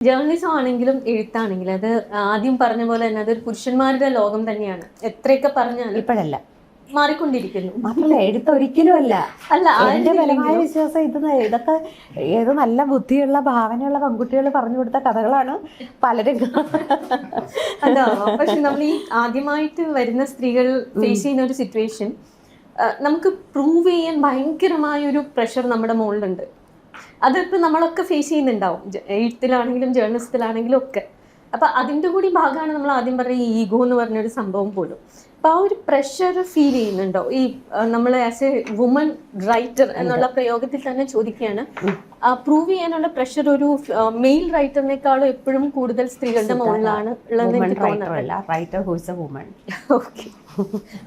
Journalism ആണെങ്കിലും എഴുത്താണെങ്കിലും അത് ആദ്യം പറഞ്ഞ പോലെ തന്നെ അതൊരു പുരുഷന്മാരുടെ ലോകം തന്നെയാണ്. എത്രയൊക്കെ പറഞ്ഞാലും ഇപ്പോഴല്ല, മാറിക്കൊണ്ടിരിക്കുന്നു. മാത്രമല്ല എഴുത്തൊരിക്കലും അല്ല. അല്ല, എന്റെ ബലമായ വിശ്വാസം ഇതൊക്കെ ഏത് നല്ല ബുദ്ധിയുള്ള ഭാവനയുള്ള പെൺകുട്ടികൾ പറഞ്ഞു കൊടുത്ത കഥകളാണ് പലരും. അതാണോ? പക്ഷെ നമ്മൾ ഈ ആദ്യമായിട്ട് വരുന്ന സ്ത്രീകൾ ഫേസ് ചെയ്യുന്ന ഒരു സിറ്റുവേഷൻ, നമുക്ക് പ്രൂവ് ചെയ്യാൻ ഭയങ്കരമായ ഒരു പ്രഷർ നമ്മുടെ മുകളിലുണ്ട്. അതിപ്പോൾ നമ്മളൊക്കെ ഫേസ് ചെയ്യുന്നുണ്ടാവും, എഴുത്തിലാണെങ്കിലും ജേർണലിസത്തിലാണെങ്കിലും ഒക്കെ. അപ്പം അതിൻ്റെ കൂടി ഭാഗമാണ് നമ്മൾ ആദ്യം പറഞ്ഞ ഈഗോ എന്ന് പറഞ്ഞൊരു സംഭവം പോലും. അപ്പോൾ ആ ഒരു പ്രഷർ ഫീൽ ചെയ്യുന്നുണ്ടോ? ഈ നമ്മൾ ആസ് എ വുമൺ റൈറ്റർ എന്നുള്ള പ്രയോഗത്തിൽ തന്നെ ചോദിക്കുകയാണ്, പ്രൂവ് ചെയ്യാനുള്ള പ്രഷർ ഒരു മെയിൽ റൈറ്ററിനേക്കാളും എപ്പോഴും കൂടുതൽ സ്ത്രീകളുടെ മുകളിലാണ് ഉള്ളതെന്ന് എനിക്ക് തോന്നുന്നത്. ഓക്കെ,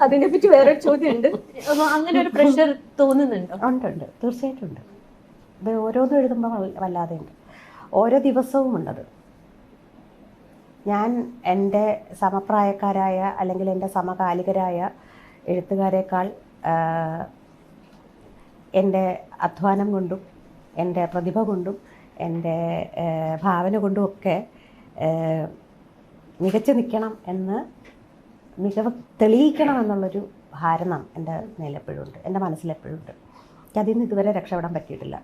അതിനെപ്പറ്റി വേറെ ചോദ്യമുണ്ട്. അങ്ങനെ ഒരു പ്രഷർ തോന്നുന്നുണ്ടോ? ഉണ്ട്, തീർച്ചയായിട്ടും ഉണ്ട്. ഇത് ഓരോന്നും എഴുതുമ്പോൾ വല്ലാതെ ഉണ്ട്, ഓരോ ദിവസവും ഉണ്ടത്. ഞാൻ എൻ്റെ സമപ്രായക്കാരായ അല്ലെങ്കിൽ എൻ്റെ സമകാലികരായ എഴുത്തുകാരേക്കാൾ എൻ്റെ അധ്വാനം കൊണ്ടും എൻ്റെ പ്രതിഭ കൊണ്ടും എൻ്റെ ഭാവന കൊണ്ടും ഒക്കെ മികച്ചു നിൽക്കണം എന്ന്, മികവ് തെളിയിക്കണം എന്നുള്ളൊരു ഭാരണം എൻ്റെ മേലെപ്പോഴും ഉണ്ട്, എൻ്റെ മനസ്സിലെപ്പോഴും ഉണ്ട്. അതിൽ നിന്ന് ഇതുവരെ രക്ഷപ്പെടാൻ പറ്റിയിട്ടില്ല.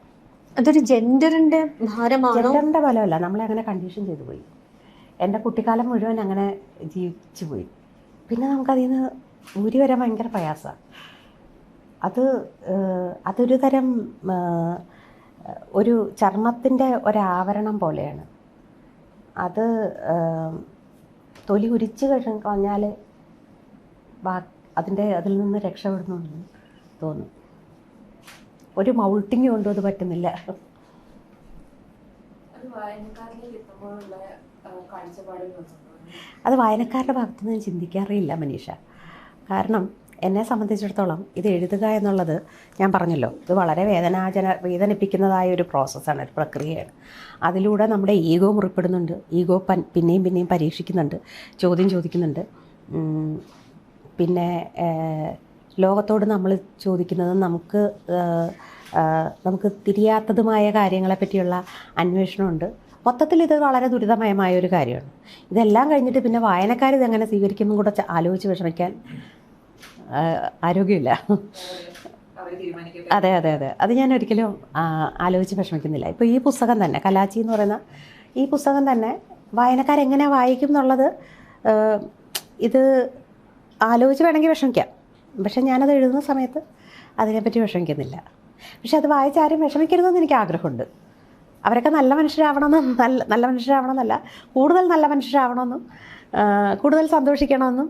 അതൊരു ജെൻഡറിൻ്റെ ഭാരമാണോ? ജെൻഡറിൻ്റെ ഫലമല്ല, നമ്മളെ അങ്ങനെ കണ്ടീഷൻ ചെയ്തു പോയി. എൻ്റെ കുട്ടിക്കാലം മുഴുവൻ അങ്ങനെ ജീവിച്ചു പോയി. പിന്നെ നമുക്കതിൽ നിന്ന് ഊരി വരാൻ ഭയങ്കര പ്രയാസമാണ്. അതൊരു തരം ഒരു ചർമ്മത്തിൻ്റെ ഒരാവരണം പോലെയാണ്. അത് തൊലി ഉരിച്ച് കഴിഞ്ഞാൽ അതിൽ നിന്ന് രക്ഷപ്പെടുന്നു തോന്നും. ഒരു മൗൾട്ടിങ് കൊണ്ടും അത് പറ്റുന്നില്ല. അത് വായനക്കാരുടെ ഭാഗത്തുനിന്ന് ഞാൻ ചിന്തിക്കാറേയില്ല മനീഷ. കാരണം എന്നെ സംബന്ധിച്ചിടത്തോളം ഇത് എഴുതുക എന്നുള്ളത്, ഞാൻ പറഞ്ഞല്ലോ, ഇത് വളരെ വേദനിപ്പിക്കുന്നതായ ഒരു പ്രോസസ്സാണ്, ഒരു പ്രക്രിയയാണ്. അതിലൂടെ നമ്മുടെ ഈഗോ മുറിപ്പെടുന്നുണ്ട്, ഈഗോ പിന്നെയും പിന്നെയും പരീക്ഷിക്കുന്നുണ്ട്, ചോദ്യം ചോദിക്കുന്നുണ്ട്. പിന്നെ ലോകത്തോട് നമ്മൾ ചോദിക്കുന്നത് നമുക്ക് തിരിയാത്തതുമായ കാര്യങ്ങളെ പറ്റിയുള്ള അന്വേഷണമുണ്ട്. മൊത്തത്തിൽ ഇത് വളരെ ദുരിതമയമായ ഒരു കാര്യമാണ്. ഇതെല്ലാം കഴിഞ്ഞിട്ട് പിന്നെ വായനക്കാർ ഇതെങ്ങനെ സ്വീകരിക്കുമെന്നും കൂടെ ആലോചിച്ച് വിഷമിക്കാൻ ആരോഗ്യമില്ല. അതെ അതെ അതെ, അത് ഞാൻ ഒരിക്കലും ആലോചിച്ച് വിഷമിക്കുന്നില്ല. ഇപ്പോൾ ഈ പുസ്തകം തന്നെ, കലാച്ചി എന്ന് പറയുന്ന ഈ പുസ്തകം തന്നെ വായനക്കാരെങ്ങനെ വായിക്കും എന്നുള്ളത് ഇത് ആലോചിച്ച് വേണമെങ്കിൽ വിഷമിക്കാം. പക്ഷെ ഞാനത് എഴുതുന്ന സമയത്ത് അതിനെപ്പറ്റി വിഷമിക്കുന്നില്ല. പക്ഷെ അത് വായിച്ചാരും വിഷമിക്കരുതെന്ന് എനിക്ക് ആഗ്രഹമുണ്ട്. അവരൊക്കെ നല്ല മനുഷ്യരാവണമെന്നും, നല്ല മനുഷ്യരാവണമെന്നല്ല, കൂടുതൽ നല്ല മനുഷ്യരാവണമെന്നും കൂടുതൽ സന്തോഷിക്കണമെന്നും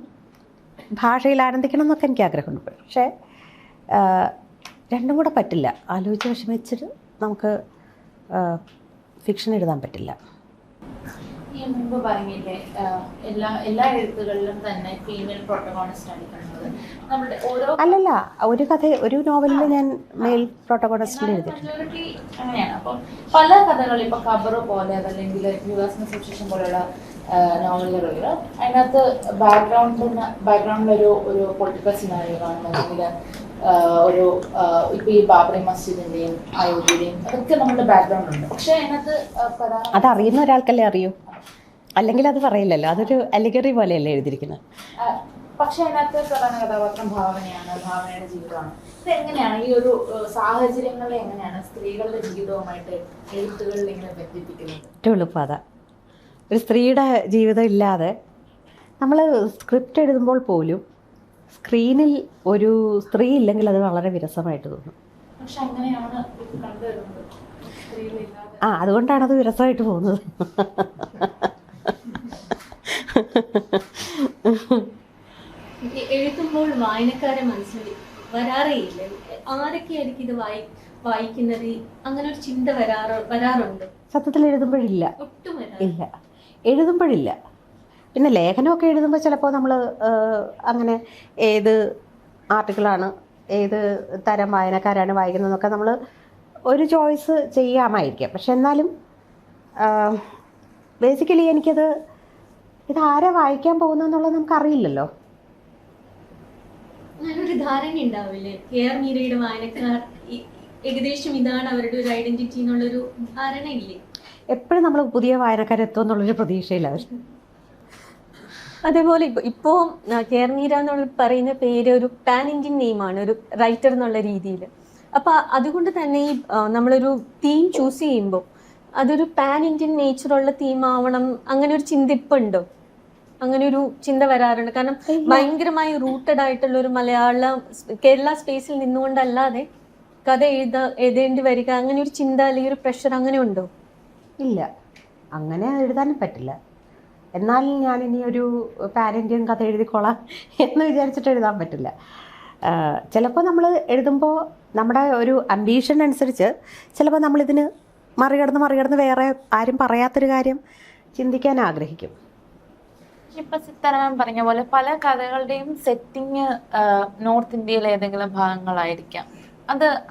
ഭാഷയിൽ ആനന്ദിക്കണം എന്നൊക്കെ എനിക്ക് ആഗ്രഹമുണ്ട്. പക്ഷേ രണ്ടും കൂടെ പറ്റില്ല. ആലോചിച്ച് വിഷമിച്ചിട്ട് നമുക്ക് ഫിക്ഷൻ എഴുതാൻ പറ്റില്ല. ഈ മുമ്പ് പറഞ്ഞില്ലേ, എല്ലാ എഴുത്തുകളിലും തന്നെ ഫീമെയിൽ പ്രൊട്ടഗോണിസ്റ്റ് ആണ് കാണുന്നത്. നമ്മുടെ അല്ലല്ല, ഒരു നോവലിൽ ഞാൻ മെയിൽ പ്രൊട്ടഗോണിസ്റ്റിൽ എഴുതിയിട്ടുണ്ട്. അങ്ങനെയാണ്. അപ്പം പല കഥകൾ, ഇപ്പൊ ഖബർ പോലെ അതല്ലെങ്കിൽ യുവാസിന് സുശേഷം പോലെയുള്ള നോവലുകളിൽ അതിനകത്ത് ബാക്ക്ഗ്രൗണ്ടിലൊരു പൊളിറ്റിക്കൽ സിനാരിയോ കാണും, അല്ലെങ്കിൽ ഒരു ഇപ്പൊ ഈ ബാബറി മസ്ജിദിന്റെയും അയോധ്യയുടെയും അതൊക്കെ നമ്മുടെ ബാക്ക്ഗ്രൗണ്ട് ഉണ്ട്. പക്ഷെ അതിനകത്ത് അതറിയുന്ന ഒരാൾക്കല്ലേ അറിയൂ, അല്ലെങ്കിൽ അത് പറയില്ലല്ലോ. അതൊരു അലിഗറി പോലെയല്ലേ എഴുതിയിരിക്കുന്നത്. പക്ഷെ അതിനകത്ത് പ്രധാന കഥാപാത്രം ഭാവനയാണ്, ഭാവനയുടെ ജീവിതമാണ്. ഇത് എങ്ങനെയാണ് ഈ ഒരു സാഹചര്യങ്ങളെ എങ്ങനെയാണ് സ്ത്രീകളുടെ ജീവിതവുമായിട്ട് എഴുത്തുകളിൽ ഇങ്ങനെ ബന്ധിപ്പിക്കുന്നത്? ഏറ്റവും എളുപ്പത ഒരു സ്ത്രീയുടെ ജീവിതം ഇല്ലാതെ നമ്മൾ സ്ക്രിപ്റ്റ് എഴുതുമ്പോൾ പോലും സ്ക്രീനിൽ ഒരു സ്ത്രീ ഇല്ലെങ്കിൽ അത് വളരെ വിരസമായിട്ട് തോന്നും. പക്ഷെ അങ്ങനെയാണ് കണ്ടുവരുന്നത്. അതുകൊണ്ടാണത് വിരസമായിട്ട് പോകുന്നത്. എഴുതുമ്പോൾ വായനക്കാരെ മനസ്സിൽ വരാറേയില്ല. ആരൊക്കെയായിരിക്കും ഇത് വായിക്കുന്നത്? അങ്ങനെ ഒരു ചിന്ത വരാറുണ്ട്. സത്യത്തിൽ എഴുതുമ്പോഴില്ല, ഒട്ടും ഇല്ല, എഴുതുമ്പോഴില്ല. പിന്നെ ലേഖനമൊക്കെ എഴുതുമ്പോൾ ചിലപ്പോൾ നമ്മൾ അങ്ങനെ ഏത് ആർട്ടിക്കിളാണ്, ഏത് തരം വായനക്കാരാണ് വായിക്കുന്നതെന്നൊക്കെ നമ്മൾ ഒരു ചോയ്സ് ചെയ്യാമായിരിക്കാം. പക്ഷെ എന്നാലും ബേസിക്കലി ഇതാരാ വായിക്കാൻ പോകുന്നതെന്നുള്ളത് നമുക്കറിയില്ലല്ലോ. നല്ലൊരു ധാരണ ഉണ്ടാവില്ലേ? കെ.ആർ. മീരയുടെ വായനക്കാർ ഏകദേശം ഇതാണ് അവരുടെ ഒരു ഐഡന്റിറ്റി എന്നുള്ളൊരു ധാരണ ഇല്ലേ? എപ്പോഴും നമ്മൾ പുതിയ വായനക്കാരെത്തും എന്നുള്ളൊരു പ്രതീക്ഷയിലാണ്. അതേപോലെ ഇപ്പോൾ കേർമീര എന്നുള്ള പറയുന്ന പേര് ഒരു പാൻ ഇന്ത്യൻ നെയിമാണ്, ഒരു റൈറ്റർ എന്നുള്ള രീതിയിൽ. അപ്പോൾ അതുകൊണ്ട് തന്നെ ഈ നമ്മളൊരു തീം ചൂസ് ചെയ്യുമ്പോൾ അതൊരു പാൻ ഇന്ത്യൻ നേച്ചറുള്ള തീം ആവണം, അങ്ങനെ ഒരു ചിന്ത ഇപ്പം ഉണ്ടോ? അങ്ങനെ ഒരു ചിന്ത വരാറുണ്ട്? കാരണം ഭയങ്കരമായി റൂട്ടഡ് ആയിട്ടുള്ള ഒരു കേരള സ്പേസിൽ നിന്നുകൊണ്ടല്ലാതെ കഥ എഴുതേണ്ടി വരിക, അങ്ങനെ ഒരു ചിന്ത അല്ലെങ്കിൽ ഒരു പ്രഷർ അങ്ങനെ ഉണ്ടോ? ഇല്ല, അങ്ങനെ എഴുതാനും പറ്റില്ല. എന്നാൽ ഞാൻ ഇനി ഒരു പാൻ ഇന്ത്യൻ കഥ എഴുതിക്കോളാം എന്ന് വിചാരിച്ചിട്ട് എഴുതാൻ പറ്റില്ല. ചിലപ്പോൾ നമ്മൾ എഴുതുമ്പോൾ നമ്മുടെ ഒരു അംബീഷൻ അനുസരിച്ച് ചിലപ്പോൾ നമ്മളിതിന് മറികടന്ന് വേറെ ആരും പറയാത്തൊരു കാര്യം ചിന്തിക്കാൻ ആഗ്രഹിക്കും. ഇപ്പൊ സിത്താര മാം പറഞ്ഞ പോലെ പല കഥകളുടെയും സെറ്റിങ് നോർത്ത് ഇന്ത്യയിലെ ഏതെങ്കിലും ഭാഗങ്ങളായിരിക്കാം.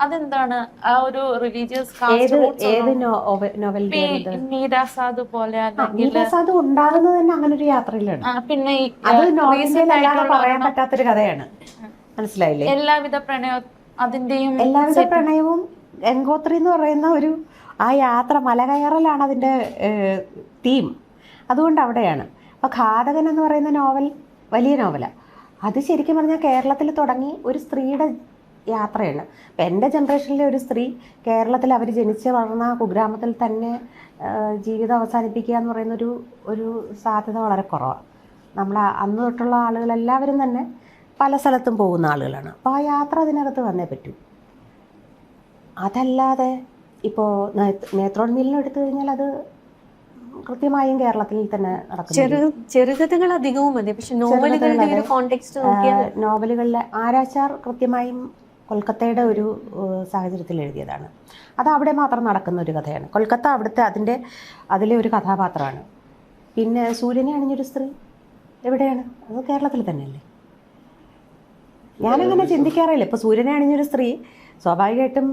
അതെന്താണ് ആ ഒരു റിലീജിയസ് മീരാ സാധു പോലെ അത് ഉണ്ടാകുന്നത് തന്നെ അങ്ങനെ ഒരു യാത്രയിലാണ്. പിന്നെ അത് പറയാൻ പറ്റാത്തൊരു കഥയാണ്, മനസ്സിലായില്ലേ? എല്ലാവിധ പ്രണയവും ഗംഗോത്രി എന്ന് പറയുന്ന ഒരു ആ യാത്ര, മല കയറലാണ് അതിൻ്റെ തീം. അതുകൊണ്ട് അവിടെയാണ്. അപ്പോൾ ഘാതകൻ എന്ന് പറയുന്ന നോവൽ വലിയ നോവലാണ്. അത് ശരിക്കും പറഞ്ഞാൽ കേരളത്തിൽ തുടങ്ങി ഒരു സ്ത്രീയുടെ യാത്രയാണ്. അപ്പം എൻ്റെ ജനറേഷനിലെ ഒരു സ്ത്രീ കേരളത്തിൽ അവർ ജനിച്ച് വളർന്ന കുഗ്രാമത്തിൽ തന്നെ ജീവിതം അവസാനിപ്പിക്കുക എന്ന് പറയുന്ന ഒരു സാധ്യത വളരെ കുറവാണ്. നമ്മൾ അന്ന് തൊട്ടുള്ള ആളുകളെല്ലാവരും തന്നെ പല സ്ഥലത്തും പോകുന്ന ആളുകളാണ്. അപ്പോൾ ആ യാത്ര അതിനകത്ത് വന്നേ പറ്റൂ. അതല്ലാതെ ഇപ്പോൾ നേത്രോൺമീലിനെ എടുത്തു കഴിഞ്ഞാൽ അത് കൃത്യമായും കേരളത്തിൽ തന്നെ നടക്കുന്നു. ചെറുകഥകൾ അധികവും മതി, പക്ഷെ നോവലുകളിലെ ആരാച്ചാർ കൃത്യമായും കൊൽക്കത്തയുടെ ഒരു സാഹചര്യത്തിൽ എഴുതിയതാണ്. അത് അവിടെ മാത്രം നടക്കുന്ന ഒരു കഥയാണ്. കൊൽക്കത്ത അതിലെ ഒരു കഥാപാത്രമാണ്. പിന്നെ സൂര്യനെ അണിഞ്ഞൊരു സ്ത്രീ എവിടെയാണ്? അത് കേരളത്തിൽ തന്നെയല്ലേ? ഞാനങ്ങനെ ചിന്തിക്കാറില്ല. ഇപ്പോൾ സൂര്യനെ അണിഞ്ഞൊരു സ്ത്രീ സ്വാഭാവികമായിട്ടും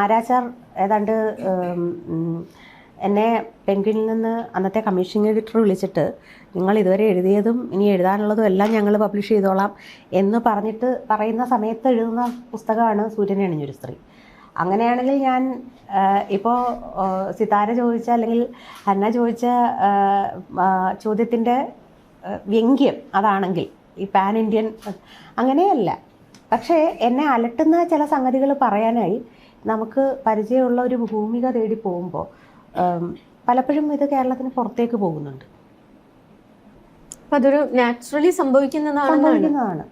ആരാച്ചാർ ഏതാണ്ട് എന്നെ പെൻഗ്വിനിൽ നിന്ന് അന്നത്തെ കമ്മീഷൻ എഡിറ്റർ വിളിച്ചിട്ട് നിങ്ങൾ ഇതുവരെ എഴുതിയതും ഇനി എഴുതാനുള്ളതും എല്ലാം ഞങ്ങൾ പബ്ലിഷ് ചെയ്തോളാം എന്ന് പറയുന്ന സമയത്ത് എഴുതുന്ന പുസ്തകമാണ് സൂര്യനെ അണിഞ്ഞൊരു സ്ത്രീ. അങ്ങനെയാണെങ്കിൽ ഞാൻ ഇപ്പോൾ സിതാര ചോദിച്ച അല്ലെങ്കിൽ ഹന്ന ചോദിച്ച ചോദ്യത്തിൻ്റെ വ്യംഗ്യം അതാണെങ്കിൽ ഈ പാൻ ഇന്ത്യൻ അങ്ങനെയല്ല. പക്ഷേ എന്നെ അലട്ടുന്ന ചില സംഗതികൾ പറയാനായി നമുക്ക് പരിചയമുള്ള ഒരു ഭൂമിക തേടി പോകുമ്പോൾ പലപ്പോഴും ഇത് കേരളത്തിന് പുറത്തേക്ക് പോകുന്നുണ്ട്. അതൊരു നാച്ചുറലി സംഭവിക്കുന്നതാണ്.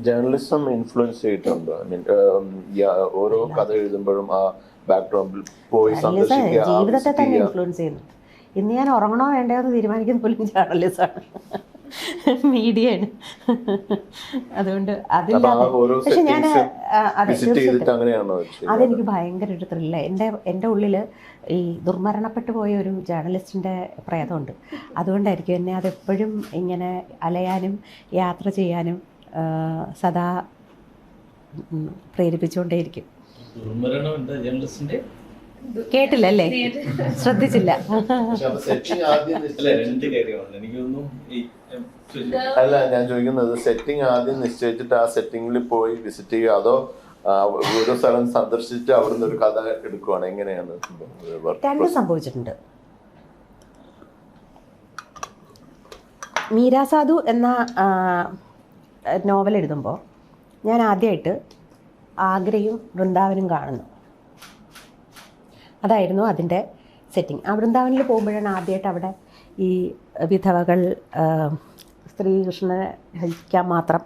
ജേർണലിസം ഇൻഫ്ലുവൻസ് ചെയ്തിട്ടുണ്ടോ? ഐ മീൻ ഓരോ കഥ എഴുതുമ്പോഴും ആ ബാക്ക്ഗ്രൗണ്ടിൽ പോയി ജീവിതത്തെ തന്നെ ഇൻഫ്ലുവൻസ് ചെയ്യുന്നുണ്ട്. ഇന്ന് ഞാൻ ഉറങ്ങണോ വേണ്ടയോ എന്ന് തീരുമാനിക്കുന്ന പോലും ജേർണലിസമാണ്, മീഡിയയാണ്. അതുകൊണ്ട് അതില്ലാതെ പക്ഷെ ഞാൻ അതെനിക്ക് ഭയങ്കര ഒരു ത്രില്ല. എൻ്റെ ഉള്ളിൽ ഈ ദുർമരണപ്പെട്ടു പോയ ഒരു ജേർണലിസ്റ്റിൻ്റെ പ്രേതമുണ്ട്. അതുകൊണ്ടായിരിക്കും എന്നെ അതെപ്പോഴും ഇങ്ങനെ അലയാനും യാത്ര ചെയ്യാനും സദാ പ്രേരിപ്പിച്ചുകൊണ്ടേയിരിക്കും. കേട്ടില്ലല്ലേ? ശ്രദ്ധിച്ചില്ല. അല്ല, ഞാൻ ചോദിക്കുന്നത് സെറ്റിംഗ് ആദ്യം നിശ്ചയിച്ചിട്ട് ആ സെറ്റിംഗിൽ പോയി വിസിറ്റ് ചെയ്യുക, അതോ ഓരോ സ്ഥലം സന്ദർശിച്ച് അവിടുന്ന് ഒരു കഥ എടുക്കുവാണ്? എങ്ങനെയാണ്? രണ്ടും സംഭവിച്ചിട്ടുണ്ട്. മീരാ സാധു എന്ന നോവൽ എഴുതുമ്പോൾ ഞാൻ ആദ്യമായിട്ട് ആഗ്രയും വൃന്ദാവനും കാണുന്നു. അതായിരുന്നു അതിൻ്റെ സെറ്റിംഗ്. ആ വൃന്ദാവനിൽ പോകുമ്പോഴാണ് ആദ്യമായിട്ട് അവിടെ ഈ വിധവകൾ, സ്ത്രീകൃഷ്ണനെ ഹരിക്കാൻ മാത്രം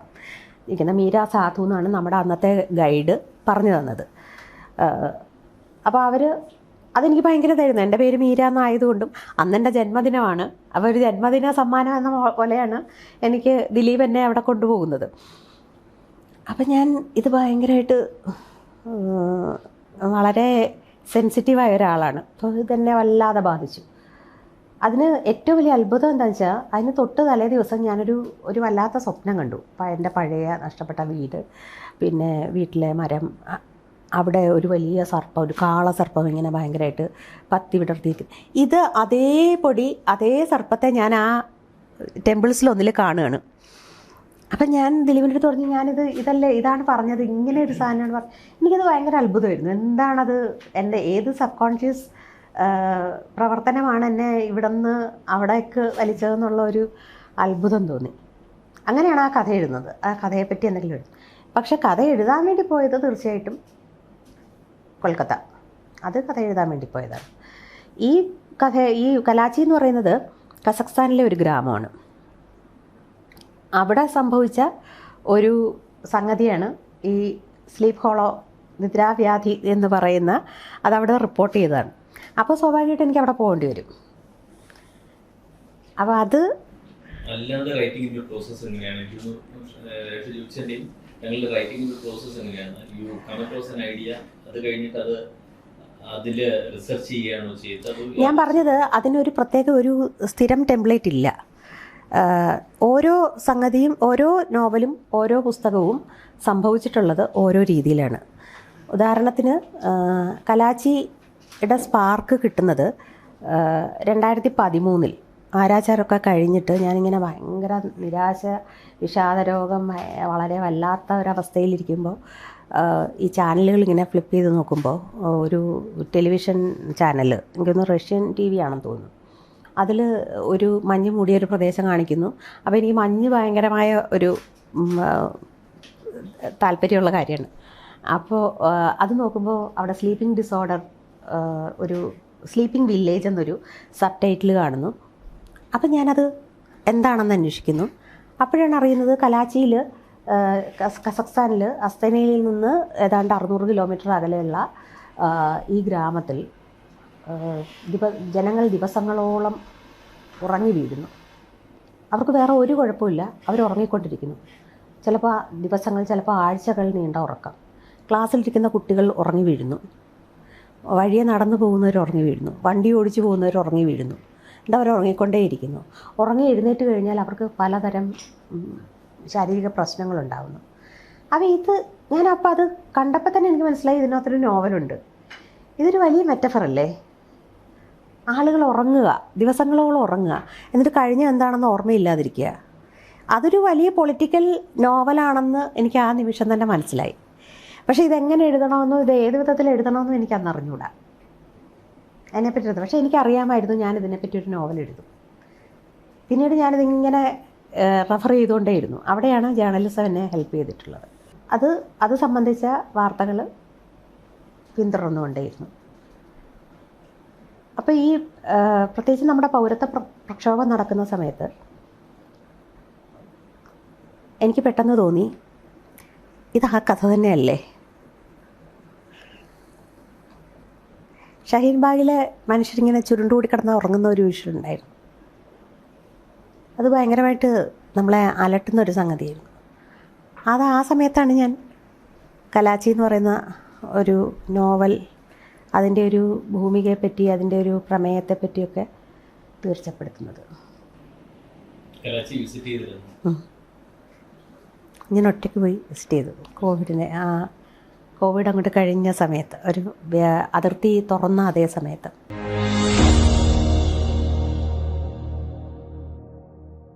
ഇരിക്കുന്ന മീരാ സാധു എന്നാണ് നമ്മുടെ അന്നത്തെ ഗൈഡ് പറഞ്ഞു തന്നത്. അപ്പോൾ അതെനിക്ക് ഭയങ്കര ഇതായിരുന്നു. എൻ്റെ പേര് മീര എന്നായതുകൊണ്ടും അന്നെൻ്റെ ജന്മദിനമാണ്. അപ്പോൾ ഒരു ജന്മദിന സമ്മാനം എന്ന പോലെയാണ് എനിക്ക് ദിലീപ് എന്നെ അവിടെ കൊണ്ടുപോകുന്നത്. അപ്പം ഞാൻ ഇത് ഭയങ്കരമായിട്ട് വളരെ സെൻസിറ്റീവായ ഒരാളാണ്. അപ്പോൾ ഇതെന്നെ വല്ലാതെ ബാധിച്ചു. അതിന് ഏറ്റവും വലിയ അത്ഭുതം എന്താണെന്ന് വെച്ചാൽ അതിന് തൊട്ട് തലേ ദിവസം ഞാനൊരു വല്ലാത്ത സ്വപ്നം കണ്ടു. അപ്പോൾ എൻ്റെ പഴയ നഷ്ടപ്പെട്ട വീട്, പിന്നെ വീട്ടിലെ മരം, അവിടെ ഒരു വലിയ സർപ്പം, ഒരു കാളസർപ്പം ഇങ്ങനെ ഭയങ്കരമായിട്ട് പത്തി വിടർത്തിയിരിക്കുന്നു. ഇത് അതേ സർപ്പത്തെ ഞാൻ ആ ടെമ്പിൾസിലൊന്നിൽ കാണുകയാണ്. അപ്പം ഞാൻ ദിലീപിൻ്റെ അടുത്ത് പറഞ്ഞു, ഇതാണ് പറഞ്ഞത്, ഇങ്ങനെ ഒരു സാധനമാണ് പറഞ്ഞത്. എനിക്കത് ഭയങ്കര അത്ഭുതമായിരുന്നു. എന്താണത്? എൻ്റെ ഏത് സബ് കോൺഷ്യസ് പ്രവർത്തനമാണ് എന്നെ ഇവിടെ നിന്ന് അവിടേക്ക് വലിച്ചതെന്നുള്ള ഒരു അത്ഭുതം തോന്നി. അങ്ങനെയാണ് ആ കഥ എഴുതുന്നത്. ആ കഥയെപ്പറ്റി എന്തെങ്കിലും എഴുതും. പക്ഷെ കഥ എഴുതാൻ വേണ്ടി പോയത് തീർച്ചയായിട്ടും കൊൽക്കത്ത. അത് കഥ എഴുതാൻ വേണ്ടി പോയതാണ്. ഈ കലാച്ചി എന്ന് പറയുന്നത് കസഖ്സ്ഥാനിലെ ഒരു ഗ്രാമമാണ്. അവിടെ സംഭവിച്ച ഒരു സംഗതിയാണ് ഈ സ്ലീപ്പ് ഹോളോ, നിദ്രാവ്യാധി എന്ന് പറയുന്ന, അതവിടെ റിപ്പോർട്ട് ചെയ്തതാണ്. അപ്പോൾ സ്വാഭാവികമായിട്ട് എനിക്ക് അവിടെ പോകേണ്ടി വരും. അപ്പോൾ അത് അല്ലാതെ റൈറ്റിംഗിന്റെ പ്രോസസ്സ് എങ്ങനെയാണ്? ഞങ്ങളുടെ റൈറ്റിംഗിന്റെ പ്രോസസ്സ് എങ്ങനെയാണ്? You come across an idea, അത് കഴിഞ്ഞിട്ട് അത് അതില് റിസർച്ച് ചെയ്യുകയാണോ ചെയ്തത്? ഞാൻ പറഞ്ഞത് അതിനൊരു പ്രത്യേക ഒരു സ്ഥിരം ടെംപ്ലേറ്റ് ഇല്ല. ഓരോ സംഗതിയും, ഓരോ നോവലും ഓരോ പുസ്തകവും സംഭവിച്ചിട്ടുള്ളത് ഓരോ രീതിയിലാണ്. ഉദാഹരണത്തിന് കലാച്ചിയുടെ സ്പാർക്ക് കിട്ടുന്നത് 2013 ആരാച്ചാരമൊക്കെ കഴിഞ്ഞിട്ട് ഞാനിങ്ങനെ ഭയങ്കര നിരാശ, വിഷാദരോഗം, വളരെ വല്ലാത്ത ഒരവസ്ഥയിലിരിക്കുമ്പോൾ ഈ ചാനലുകൾ ഇങ്ങനെ ഫ്ലിപ്പ് ചെയ്ത് നോക്കുമ്പോൾ ഒരു ടെലിവിഷൻ ചാനൽ, എനിക്കൊന്ന് റഷ്യൻ TV ആണെന്ന് തോന്നുന്നു, അതിൽ ഒരു മഞ്ഞ് മൂടിയൊരു പ്രദേശം കാണിക്കുന്നു. അപ്പോൾ എനിക്ക് മഞ്ഞ് ഭയങ്കരമായ ഒരു താല്പര്യമുള്ള കാര്യമാണ്. അപ്പോൾ അത് നോക്കുമ്പോൾ അവിടെ സ്ലീപ്പിംഗ് ഡിസോർഡർ, ഒരു സ്ലീപ്പിംഗ് വില്ലേജ് എന്നൊരു സബ് ടൈറ്റിൽ കാണുന്നു. അപ്പം ഞാനത് എന്താണെന്ന് അന്വേഷിക്കുന്നു. അപ്പോഴാണ് അറിയുന്നത് കലാച്ചിയിൽ, കസഖ്സ്ഥാനിൽ അസ്തനയിൽ നിന്ന് ഏതാണ്ട് 600 കിലോമീറ്റർ അകലെയുള്ള ഈ ഗ്രാമത്തിൽ ജനങ്ങൾ ദിവസങ്ങളോളം ഉറങ്ങി വീഴുന്നു. അവർക്ക് വേറെ ഒരു കുഴപ്പമില്ല, അവർ ഉറങ്ങിക്കൊണ്ടിരിക്കുന്നു. ചിലപ്പോൾ ദിവസങ്ങൾ, ചിലപ്പോൾ ആഴ്ചകൾ നീണ്ട ഉറക്കം. ക്ലാസ്സിലിരിക്കുന്ന കുട്ടികൾ ഉറങ്ങി വീഴുന്നു, വഴിയെ നടന്നു പോകുന്നവർ ഉറങ്ങി വീഴുന്നു, വണ്ടി ഓടിച്ചു പോകുന്നവർ ഉറങ്ങി വീഴുന്നു. അവർ ഉറങ്ങിക്കൊണ്ടേയിരിക്കുന്നു. ഉറങ്ങി എഴുന്നേറ്റ് കഴിഞ്ഞാൽ അവർക്ക് പലതരം ശാരീരിക പ്രശ്നങ്ങളുണ്ടാകുന്നു. അപ്പോൾ ഞാനപ്പോൾ അത് കണ്ടപ്പോൾ തന്നെ എനിക്ക് മനസ്സിലായി ഇതിനകത്തൊരു നോവലുണ്ട്. ഇതൊരു വലിയ മെറ്റഫറല്ലേ? ആളുകൾ ഉറങ്ങുക, ദിവസങ്ങളോളം ഉറങ്ങുക, എന്നിട്ട് കഴിഞ്ഞ എന്താണെന്ന് ഓർമ്മയില്ലാതിരിക്കുക. അതൊരു വലിയ പൊളിറ്റിക്കൽ നോവലാണെന്ന് എനിക്ക് ആ നിമിഷം തന്നെ മനസ്സിലായി. പക്ഷേ ഇതെങ്ങനെ എഴുതണമെന്നോ ഇത് ഏത് വിധത്തിൽ എഴുതണമെന്നോ എനിക്കന്ന് അറിഞ്ഞൂടാ അതിനെപ്പറ്റി. പക്ഷേ എനിക്കറിയാമായിരുന്നു ഞാൻ ഇതിനെപ്പറ്റി ഒരു നോവൽ എഴുതും. പിന്നീട് ഞാനിതിങ്ങനെ റെഫർ ചെയ്തുകൊണ്ടേയിരുന്നു. അവിടെയാണ് ജേർണലിസം എന്നെ ഹെൽപ്പ് ചെയ്തിട്ടുള്ളത്. അത് സംബന്ധിച്ച വാർത്തകൾ പിന്തുടർന്നുകൊണ്ടേയിരുന്നു. അപ്പോൾ ഈ പ്രത്യേകിച്ച് നമ്മുടെ പൗരത്വ പ്രക്ഷോഭം നടക്കുന്ന സമയത്ത് എനിക്ക് പെട്ടെന്ന് തോന്നി, ഇത് ആ കഥ തന്നെയല്ലേ? ഷഹീൻ ബാഗിലെ മനുഷ്യരിങ്ങനെ ചുരുണ്ടുകൂടി കിടന്ന് ഉറങ്ങുന്ന ഒരു വിഷയം ഉണ്ടായിരുന്നു. അത് ഭയങ്കരമായിട്ട് നമ്മളെ അലട്ടുന്ന ഒരു സംഗതിയായിരുന്നു. ആ സമയത്താണ് ഞാൻ കലാച്ചി എന്ന് പറയുന്ന ഒരു നോവൽ, അതിൻ്റെ ഒരു ഭൂമികയെപ്പറ്റി, അതിൻ്റെ ഒരു പ്രമേയത്തെപ്പറ്റിയൊക്കെ തീർച്ചപ്പെടുത്തുന്നത്. ഞാൻ ഒറ്റയ്ക്ക് പോയി വിസിറ്റ് ചെയ്തു. കോവിഡ് അങ്ങോട്ട് കഴിഞ്ഞ സമയത്ത്, ഒരു അതിർത്തി തുറന്ന അതേ സമയത്ത്.